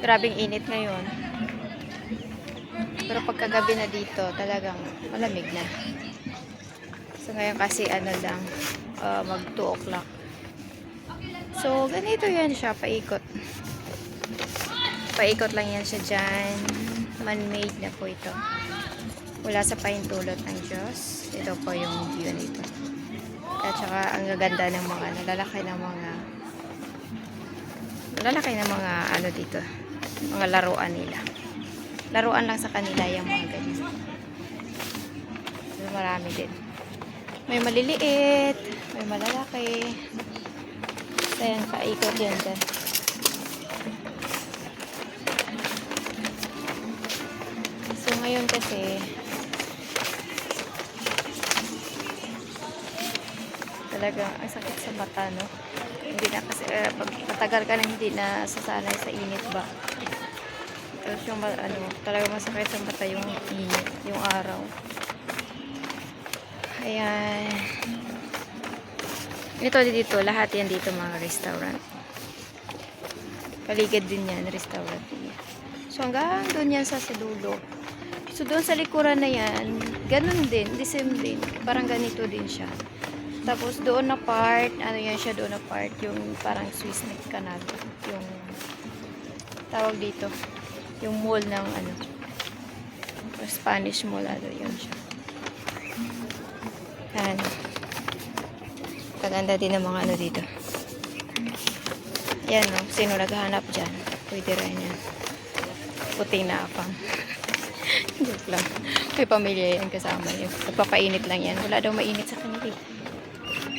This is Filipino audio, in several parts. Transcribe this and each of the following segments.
Grabing init ngayon. Pero pagkagabi na dito, talagang malamig na. So ngayon kasi ano lang, mag 2 o'clock. So ganito yan siya, paikot. Paikot lang yan siya dyan. Man-made na po ito. Mula sa pahintulot ng Diyos. Ito po yung view nito. At saka ang gaganda ng mga nalalaki ng mga ano dito. Mga laruan nila. Laruan lang sa kanila yung mga ganyan. So, marami din. May maliliit, may malalaki. So, yan, paikot yan dyan. So, ngayon kasi, talagang ang sakit sa mata, no? Hindi na kasi, pag matagal ka na hindi na sasanay sa init ba? Tapos yung, talagang masakit sa mata yung init, yung araw. Ayan. Ito dito, lahat yan dito mga restaurant. Paligid din yan, restaurant. So hanggang doon yan sa dulo. So doon sa likuran na yan, ganun din, the same din. Parang ganito din siya. Tapos doon na part, ano yan siya doon na part, yung parang Swiss Neck Canal. Yung tawag dito, yung mall ng Spanish mall, yun siya. Yan. Kaganda din ng mga dito. Yan, no? Sino naghahanap dyan? Pwede rin yan. Puting na apang. Joke lang. May pamilya yan kasama yun. Nagpapainit lang yan. Wala daw mainit sa kanila.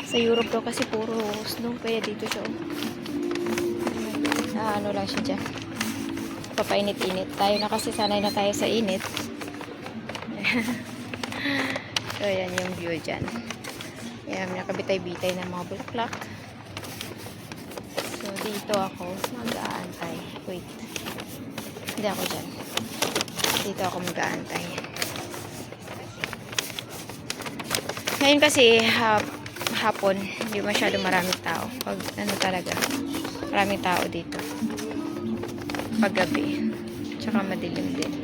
Sa Europe daw kasi puro snow. Kaya dito siya. Ano lang siya dyan. Papainit-init. Tayo na kasi sanay na tayo sa init. So, yan yung view dyan. Yan, nakabitay-bitay ng mga bulaklak. So, dito ako mag-aantay. Wait. Hindi ako dyan. Dito ako mag-aantay. Ngayon kasi, hapon, hindi masyado maraming tao. Pag, talaga, maraming tao dito. Paggabi. Tsaka madilim din.